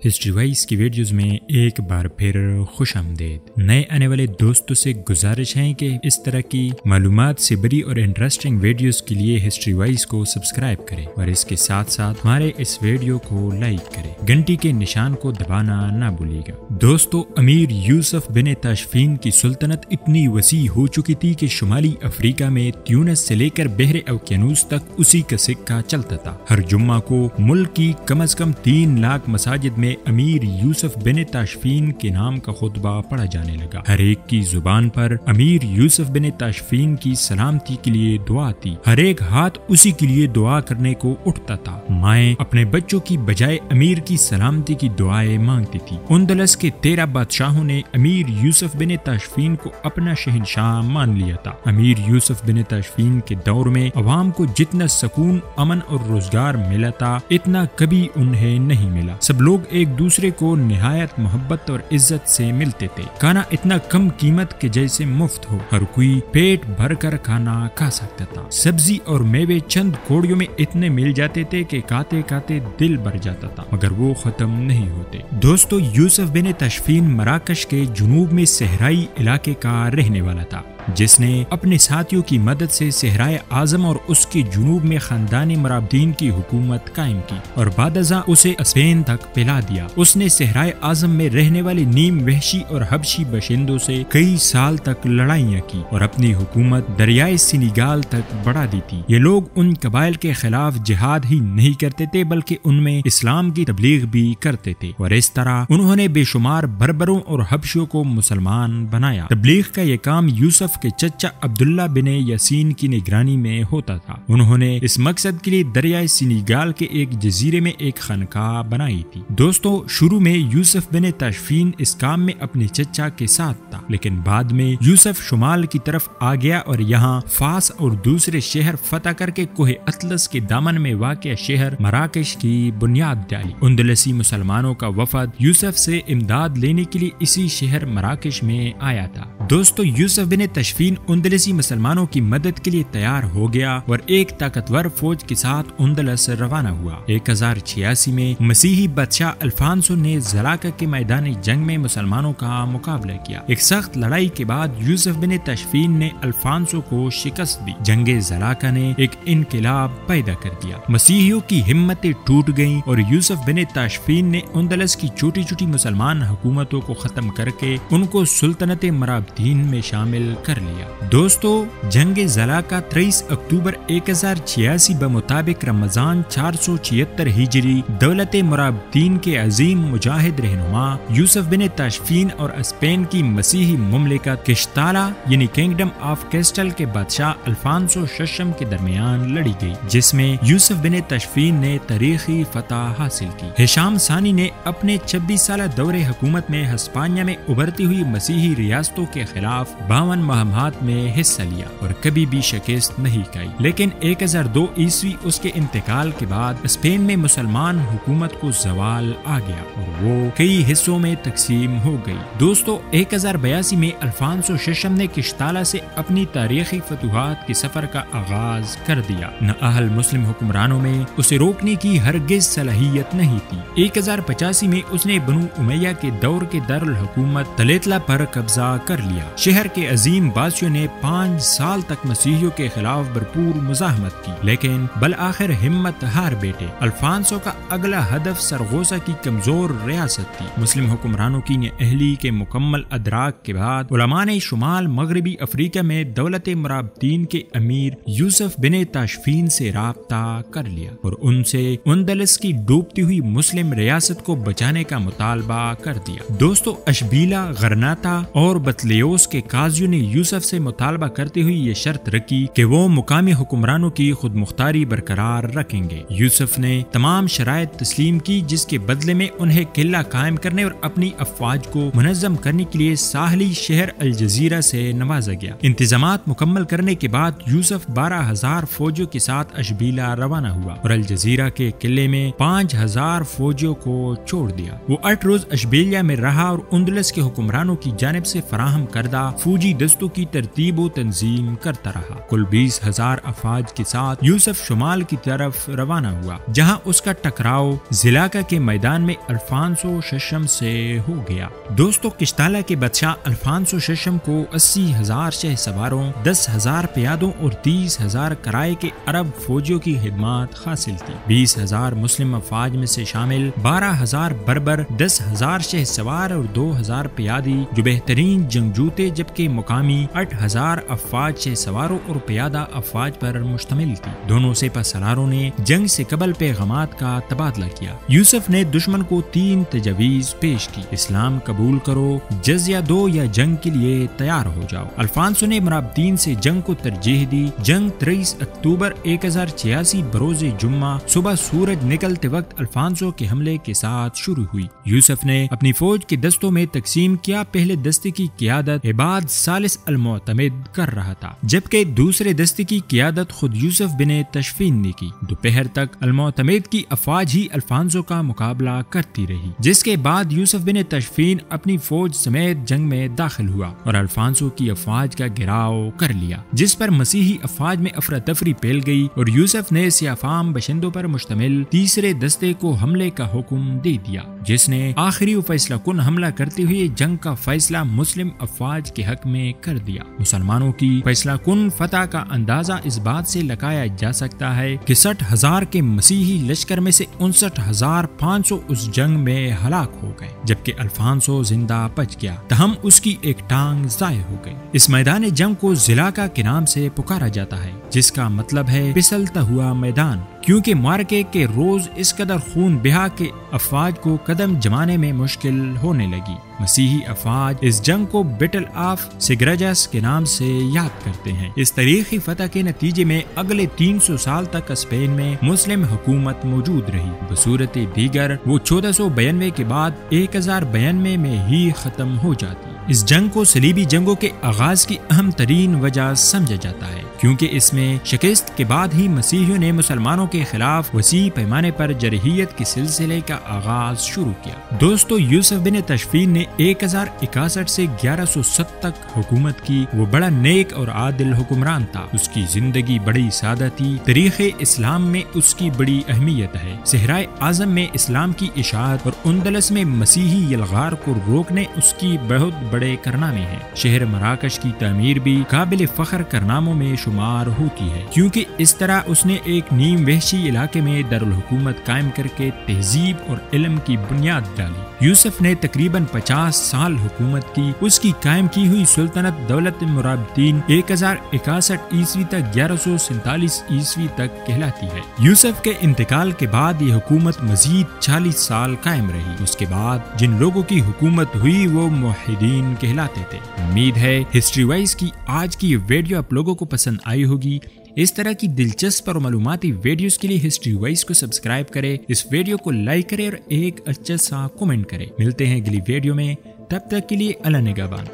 History wise کی videos میں ایک بار پھر خوش آمدید۔ نئے آنے والے دوستوں سے گزارش ہے کہ اس طرح کی معلومات سے بری اور انٹرسٹنگ ویڈیوز کے لیے ہسٹری وائز کو سبسکرائب کریں اور اس کے ساتھ ساتھ ہمارے اس ویڈیو کو لائک کریں، گھنٹی کے نشان کو دبانا نہ بھولیے گا۔ دوستو، امیر یوسف بن تاشفین کی سلطنت اتنی وسیع ہو چکی تھی کہ شمالی افریقہ میں تیونس سے لے کر بحر اوقیانوس تک اسی کا سکہ چلتا تھا۔ ہر جمعہ کو ملک کی کم از کم 3 لاکھ مساجد میں امیر یوسف بن تاشفین کے نام کا خطبہ پڑھا جانے لگا۔ ہر ایک کی زبان پر امیر یوسف بن تاشفین کی سلامتی کے لیے دعا تھی۔ ہر ایک ہاتھ اسی کے لیے دعا کرنے کو اٹھتا تھا۔ مائیں اپنے بچوں کی بجائے امیر کی سلامتی کی دعائیں مانگتی تھی۔ اندلس کے 13 بادشاہوں نے امیر یوسف بن تاشفین کو اپنا شہنشاہ مان لیا تھا۔ امیر یوسف بن تاشفین کے دور میں عوام کو جتنا سکون، امن اور روزگار ملا تھا، اتنا کبھی انہیں نہیں ملا۔ سب لوگ ایک دوسرے کو نہایت محبت اور عزت سے ملتے تھے۔ کھانا اتنا کم قیمت کے جیسے مفت ہو، ہر کوئی پیٹ بھر کر کھانا کھا سکتا تھا۔ سبزی اور میوے چند کوڑیوں میں اتنے مل جاتے تھے کہ کھاتے کھاتے دل بھر جاتا تھا، مگر وہ ختم نہیں ہوتے۔ دوستو، یوسف بن تاشفین مراکش کے جنوب میں صحرائی علاقے کا رہنے والا تھا، جس نے اپنے ساتھیوں کی مدد سے صحرائے اعظم اور اس کے جنوب میں خاندان مرابدین کی حکومت قائم کی اور بعد ازاں اسے اسپین تک پھیلا دیا۔ اس نے صحرائے اعظم میں رہنے والے نیم وحشی اور حبشی باشندوں سے کئی سال تک لڑائیاں کی اور اپنی حکومت دریائے سینیگال تک بڑھا دی تھی۔ یہ لوگ ان قبائل کے خلاف جہاد ہی نہیں کرتے تھے، بلکہ ان میں اسلام کی تبلیغ بھی کرتے تھے، اور اس طرح انہوں نے بے شمار بربروں اور حبشیوں کو مسلمان بنایا۔ تبلیغ کا یہ کام یوسف کے چچا عبداللہ بن یاسین کی نگرانی میں ہوتا تھا۔ انہوں نے اس مقصد کے لیے دریائے سینیگال کے ایک جزیرے میں ایک خانقاہ بنائی تھی۔ دوستو، شروع میں یوسف بن تاشفین اس کام میں اپنے چچا کے ساتھ تھا، لیکن بعد میں یوسف شمال کی طرف آ گیا اور یہاں فاس اور دوسرے شہر فتح کر کے کوہ اطلس کے دامن میں واقع شہر مراکش کی بنیاد ڈالی۔ اندلسی مسلمانوں کا وفد یوسف سے امداد لینے کے لیے اسی شہر مراکش میں آیا تھا۔ دوستو، یوسف بن تاشفین اندلسی مسلمانوں کی مدد کے لیے تیار ہو گیا اور ایک طاقتور فوج کے ساتھ اندلس روانہ ہوا۔ 1086 میں مسیحی بادشاہ الفانسو نے زلاکا کے میدان جنگ میں مسلمانوں کا مقابلہ کیا۔ ایک سخت لڑائی کے بعد یوسف بن تاشفین نے الفانسو کو شکست دی۔ جنگ زلاکا نے ایک انقلاب پیدا کر دیا، مسیحیوں کی ہمتیں ٹوٹ گئیں اور یوسف بن تاشفین نے اندلس کی چھوٹی چھوٹی مسلمان حکومتوں کو ختم کر کے ان کو سلطنت مرابدین میں شامل کر لیا۔ دوستو، جنگ زلاکا 23 اکتوبر 1086 بمطابق رمضان 476 ہجری دولت مرابدین کے عظیم مجاہد رہنما یوسف بن تاشفین اور اسپین کی مسیحی مملکت کشتالا یعنی کنگڈم آف کیسٹل کے بادشاہ الفانسو ششم کے درمیان لڑی گئی، جس میں یوسف بن تاشفین نے تاریخی فتح حاصل کی۔ ہشام ثانی نے اپنے 26 سالہ دور حکومت میں ہسپانیہ میں ابھرتی ہوئی مسیحی ریاستوں کے خلاف 52 مہمات میں حصہ لیا اور کبھی بھی شکست نہیں کھائی، لیکن 1002 عیسوی اس کے انتقال کے بعد اسپین میں مسلمان حکومت کو زوال آ گیا اور وہ کئی حصوں میں تقسیم ہو گئی۔ دوستو، 1082 میں الفانسو ششم نے کشتالا سے اپنی تاریخی فتوحات کے سفر کا آغاز کر دیا۔ نااہل مسلم حکمرانوں میں اسے روکنے کی ہرگز صلاحیت نہیں تھی۔ 1085 میں اس نے بنو امیہ کے دور کے دارالحکومت تلیتلا پر قبضہ کر لیا۔ شہر کے عظیم بادشاہوں نے 5 سال تک مسیحیوں کے خلاف بھرپور مزاحمت کی، لیکن بالآخر ہمت ہار بیٹھے۔ الفانسو کا اگلا ہدف سرغوسا کی کمزور ریاست تھی۔ مسلم حکمرانوں کی اہلی کے مکمل ادراک کے بعد علماء نے شمال مغربی افریقہ میں دولت مرابدین کے امیر یوسف بن تاشفین سے رابطہ کر لیا اور ان سے اندلس کی ڈوبتی ہوئی مسلم ریاست کو بچانے کا مطالبہ کر دیا۔ دوستو، اشبیلا، غرناطہ اور بطلیوس کے قاضیوں نے یوسف سے مطالبہ کرتے ہوئے یہ شرط رکھی کہ وہ مقامی حکمرانوں کی خود مختاری برقرار رکھیں گے۔ یوسف نے تمام شرائط تسلیم کی، جس کے بدلے میں انہیں قلعہ قائم کرنے اور اپنی افواج کو منظم کرنے کے لیے ساحلی شہر الجزیرہ سے نوازا گیا۔ انتظامات مکمل کرنے کے بعد یوسف 12,000 فوجیوں کے ساتھ اشبیلا روانہ ہوا اور الجزیرہ کے قلعے میں 5,000 فوجیوں کو چھوڑ دیا۔ وہ 8 روز اشبیلیہ میں رہا اور اندلس کے حکمرانوں کی جانب سے فراہم کردہ فوجی دستوں دستوں کی ترتیب و تنظیم کرتا رہا۔ کل 20,000 افواج کے ساتھ یوسف شمال کی طرف روانہ ہوا، جہاں اس کا ٹکراؤ زلاکا کے میدان میں الفانسو ششم سے ہو گیا۔ دوستو، قشتالہ کے بادشاہ الفانسو ششم کو 80,000 شہ سواروں، 10,000 پیادوں اور 30,000 کرائے کے عرب فوجیوں کی خدمات حاصل تھی۔ 20,000 مسلم افواج میں سے شامل 12,000 بربر، 10,000 شہ سوار اور 2,000 پیادی جو بہترین جنگجو تھے، جبکہ مقامی 8,000 افواج شہ سواروں اور پیادہ افواج پر مشتمل تھی۔ دونوں سپہ سالاروں نے جنگ سے قبل پیغامات کا تبادلہ کیا۔ یوسف نے دشمن کو 3 تجاویز پیش کی: اسلام قبول کرو، جزیہ دو یا جنگ کے لیے تیار ہو جاؤ۔ الفانسو نے مرابطین سے جنگ کو ترجیح دی۔ جنگ 23 اکتوبر 1086 بروز جمعہ صبح سورج نکلتے وقت الفانسو کے حملے کے ساتھ شروع ہوئی۔ یوسف نے اپنی فوج کے دستوں میں تقسیم کیا۔ پہلے دستے کی قیادت عباد ثالث المعتمد کر رہا تھا، جبکہ دوسرے دستے کی قیادت خود یوسف بن تشفین نے کی۔ دوپہر تک المعتمد کی افواج ہی الفانسو کا مقابلہ کرتی رہی، جس کے بعد یوسف بن تشفین اپنی فوج سمیت جنگ میں داخل ہوا اور الفانسو کی افواج کا گھیراؤ کر لیا، جس پر مسیحی افواج میں افراتفری پھیل گئی اور یوسف نے سیافام باشندوں پر مشتمل تیسرے دستے کو حملے کا حکم دے دیا، جس نے آخری و فیصلہ کن حملہ کرتے ہوئے جنگ کا فیصلہ مسلم افواج کے حق میں کر دیا۔ مسلمانوں کی فیصلہ کن فتح کا اندازہ اس بات سے لگایا جا سکتا ہے کہ 60,000 کے مسیحی لشکر میں سے 59,500 اس جنگ میں ہلاک ہو گئے، جبکہ الفانسو زندہ بچ گیا، تاہم اس کی ایک ٹانگ ضائع ہو گئی۔ اس میدان جنگ کو زلاکا کے نام سے پکارا جاتا ہے، جس کا مطلب ہے پھسلتا ہوا میدان، کیونکہ معرکے کے روز اس قدر خون بہا کہ افواج کو قدم جمانے میں مشکل ہونے لگی۔ مسیحی افواج اس جنگ کو بیٹل آف سگرجس کے نام سے یاد کرتے ہیں۔ اس تاریخی فتح کے نتیجے میں اگلے 300 سال تک اسپین میں مسلم حکومت موجود رہی۔ بصورت دیگر وہ 1492 کے بعد 1092 میں ہی ختم ہو جاتی۔ اس جنگ کو صلیبی جنگوں کے آغاز کی اہم ترین وجہ سمجھا جاتا ہے، کیونکہ اس میں شکست کے بعد ہی مسیحیوں نے مسلمانوں کے خلاف وسیع پیمانے پر جرحیت کے سلسلے کا آغاز شروع کیا۔ دوستو، یوسف بن تشفین نے 1061 سے 1107 تک حکومت کی۔ وہ بڑا نیک اور عادل حکمران تھا۔ اس کی زندگی بڑی سادہ تھی۔ تاریخ اسلام میں اس کی بڑی اہمیت ہے۔ صحرائے اعظم میں اسلام کی اشاعت اور اندلس میں مسیحی یلغار کو روکنے اس کی بہت بڑے کارنامے ہیں۔ شہر مراکش کی تعمیر بھی قابل فخر کارناموں میں شمار ہوتی ہے، کیونکہ اس طرح اس نے ایک نیم وحشی علاقے میں دارالحکومت قائم کر کے تہذیب اور علم کی بنیاد ڈالی۔ یوسف نے تقریباً 50 سال حکومت کی۔ اس کی قائم کی ہوئی سلطنت دولت مرابطین 1061 عیسوی تک 1147 عیسوی تک کہلاتی ہے۔ یوسف کے انتقال کے بعد یہ حکومت مزید 40 سال قائم رہی۔ اس کے بعد جن لوگوں کی حکومت ہوئی وہ موحدین کہلاتے تھے۔ امید ہے ہسٹری وائز کی آج کی یہ ویڈیو آپ لوگوں کو پسند آئی ہوگی۔ اس طرح کی دلچسپ اور معلوماتی ویڈیوز کے لیے ہسٹری وائز کو سبسکرائب کریں، اس ویڈیو کو لائک کریں اور ایک اچھا سا کمنٹ کریں۔ ملتے ہیں اگلی ویڈیو میں، تب تک کے لیے اللہ نگہبان۔